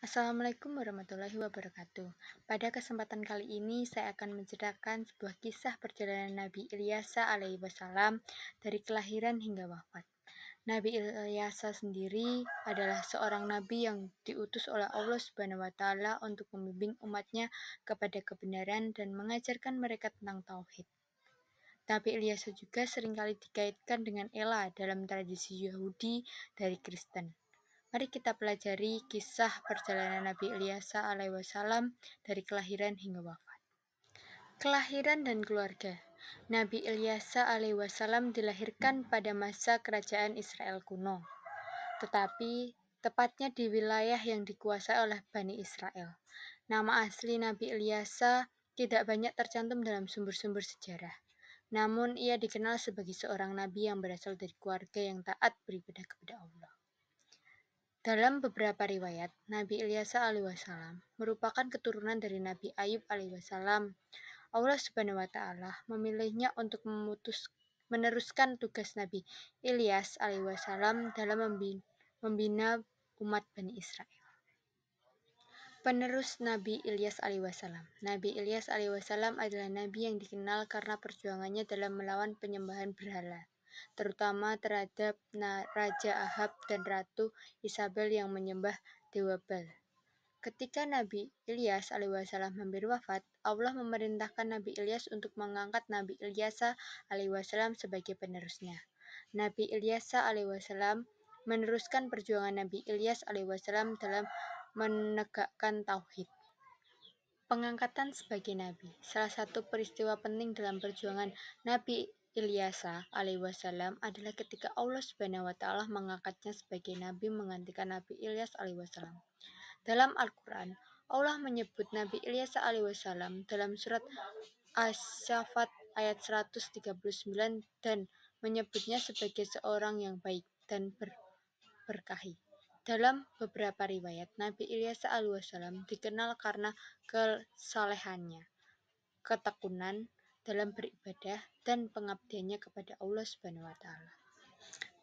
Assalamualaikum warahmatullahi wabarakatuh. Pada kesempatan kali ini saya akan menceritakan sebuah kisah perjalanan Nabi Ilyasa alaihi wasallam dari kelahiran hingga wafat. Nabi Ilyasa sendiri adalah seorang nabi yang diutus oleh Allah Subhanahu wa taala untuk membimbing umatnya kepada kebenaran dan mengajarkan mereka tentang tauhid. Nabi Ilyasa juga seringkali dikaitkan dengan Ela dalam tradisi Yahudi dari Kristen. Mari kita pelajari kisah perjalanan Nabi Ilyasa alaihissalam dari kelahiran hingga wafat. Kelahiran dan keluarga. Nabi Ilyasa alaihissalam dilahirkan pada masa kerajaan Israel kuno, tetapi tepatnya di wilayah yang dikuasai oleh Bani Israel. Nama asli Nabi Ilyasa tidak banyak tercantum dalam sumber-sumber sejarah. Namun ia dikenal sebagai seorang nabi yang berasal dari keluarga yang taat beribadah kepada Allah. Dalam beberapa riwayat, Nabi Ilyasa alaihissalam merupakan keturunan dari Nabi Ayub alaihissalam. Allah Subhanahu wa taala memilihnya untuk meneruskan tugas Nabi Ilyas alaihissalam dalam membina umat Bani Israel. Penerus Nabi Ilyas alaihissalam. Nabi Ilyas alaihissalam adalah nabi yang dikenal karena perjuangannya dalam melawan penyembahan berhala, terutama terhadap Raja Ahab dan Ratu Isabel yang menyembah Dewa Baal. Ketika Nabi Ilyas alaihissalam hampir wafat, Allah memerintahkan Nabi Ilyas untuk mengangkat Nabi Ilyasa alaihissalam sebagai penerusnya. Nabi Ilyasa alaihissalam meneruskan perjuangan Nabi Ilyas alaihissalam dalam menegakkan tauhid. Pengangkatan sebagai nabi. Salah satu peristiwa penting dalam perjuangan Nabi Ilyasa alaihissalam adalah ketika Allah Subhanahu wa taala mengangkatnya sebagai nabi menggantikan Nabi Ilyas alaihissalam. Dalam Al-Qur'an, Allah menyebut Nabi Ilyasa alaihissalam dalam surat Asy-Syaffat ayat 139 dan menyebutnya sebagai seorang yang baik dan berkahi. Dalam beberapa riwayat, Nabi Ilyasa alaihissalam dikenal karena kesalehannya, ketekunan dalam beribadah, dan pengabdiannya kepada Allah Subhanahu wa taala.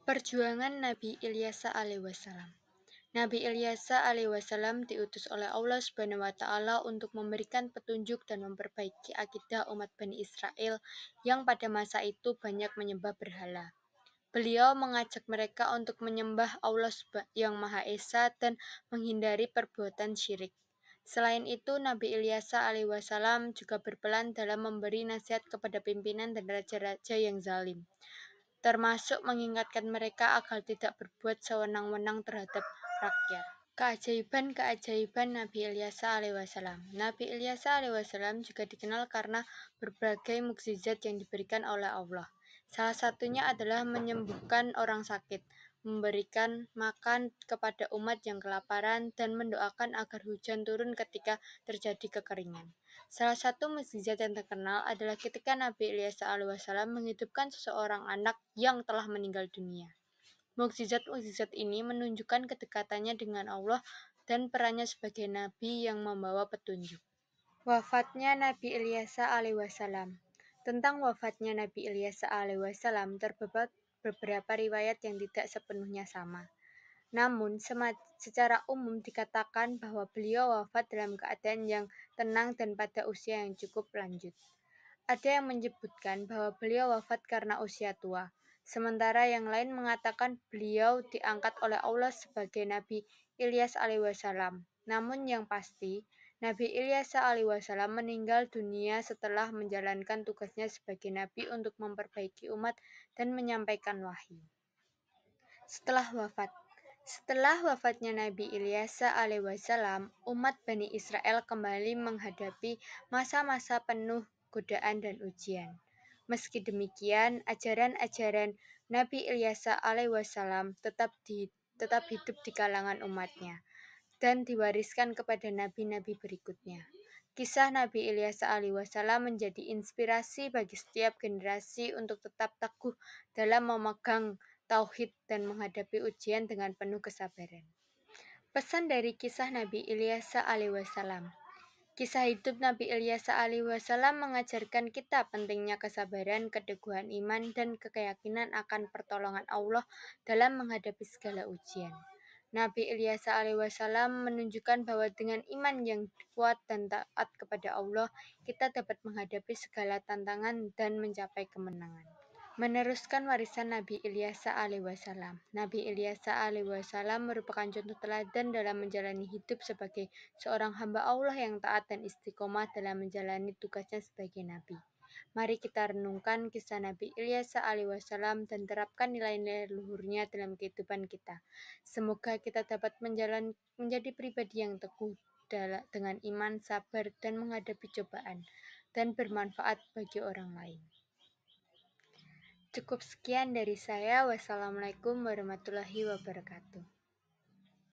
Perjuangan Nabi Ilyasa alaihissalam. Nabi Ilyasa alaihissalam diutus oleh Allah Subhanahu wa taala untuk memberikan petunjuk dan memperbaiki akidah umat Bani Israel yang pada masa itu banyak menyembah berhala. Beliau mengajak mereka untuk menyembah Allah yang Maha Esa dan menghindari perbuatan syirik. Selain itu, Nabi Ilyasa alaihissalam juga berperan dalam memberi nasihat kepada pimpinan dan raja-raja yang zalim, termasuk mengingatkan mereka agar tidak berbuat sewenang-wenang terhadap rakyat. Keajaiban-keajaiban Nabi Ilyasa alaihissalam. Nabi Ilyasa alaihissalam juga dikenal karena berbagai mukjizat yang diberikan oleh Allah. Salah satunya adalah menyembuhkan orang sakit, memberikan makan kepada umat yang kelaparan, dan mendoakan agar hujan turun ketika terjadi kekeringan. Salah satu mukjizat yang terkenal adalah ketika Nabi Ilyasa alaihissalam menghidupkan seseorang anak yang telah meninggal dunia. Mukjizat-mukjizat ini menunjukkan kedekatannya dengan Allah dan perannya sebagai nabi yang membawa petunjuk. Wafatnya Nabi Ilyasa alaihissalam. Tentang wafatnya Nabi Ilyasa alaihissalam terdapat beberapa riwayat yang tidak sepenuhnya sama. Namun, secara umum dikatakan bahwa beliau wafat dalam keadaan yang tenang dan pada usia yang cukup lanjut. Ada yang menyebutkan bahwa beliau wafat karena usia tua, sementara yang lain mengatakan beliau diangkat oleh Allah sebagai Nabi Ilyas alaihissalam. Namun yang pasti, Nabi Ilyas alaihissalam meninggal dunia setelah menjalankan tugasnya sebagai nabi untuk memperbaiki umat dan menyampaikan wahyu. Setelah wafatnya Nabi Ilyas alaihissalam, umat Bani Israel kembali menghadapi masa-masa penuh godaan dan ujian. Meski demikian, ajaran-ajaran Nabi Ilyas alaihissalam tetap hidup di kalangan umatnya dan diwariskan kepada nabi-nabi berikutnya. Kisah Nabi Ilyas alaihissalam menjadi inspirasi bagi setiap generasi untuk tetap teguh dalam memegang tauhid dan menghadapi ujian dengan penuh kesabaran. Pesan dari kisah Nabi Ilyas alaihissalam. Kisah hidup Nabi Ilyas alaihissalam mengajarkan kita pentingnya kesabaran, keteguhan iman, dan keyakinan akan pertolongan Allah dalam menghadapi segala ujian. Nabi Ilyas alaihissalam menunjukkan bahwa dengan iman yang kuat dan taat kepada Allah, kita dapat menghadapi segala tantangan dan mencapai kemenangan. Meneruskan warisan Nabi Ilyas alaihissalam. Nabi Ilyas alaihissalam merupakan contoh teladan dalam menjalani hidup sebagai seorang hamba Allah yang taat dan istiqomah dalam menjalani tugasnya sebagai nabi. Mari kita renungkan kisah Nabi Ilyas alaihissalam dan terapkan nilai-nilai luhurnya dalam kehidupan kita. Semoga kita dapat menjadi pribadi yang teguh dengan iman, sabar, dan menghadapi cobaan, dan bermanfaat bagi orang lain. Cukup sekian dari saya. Wassalamualaikum warahmatullahi wabarakatuh.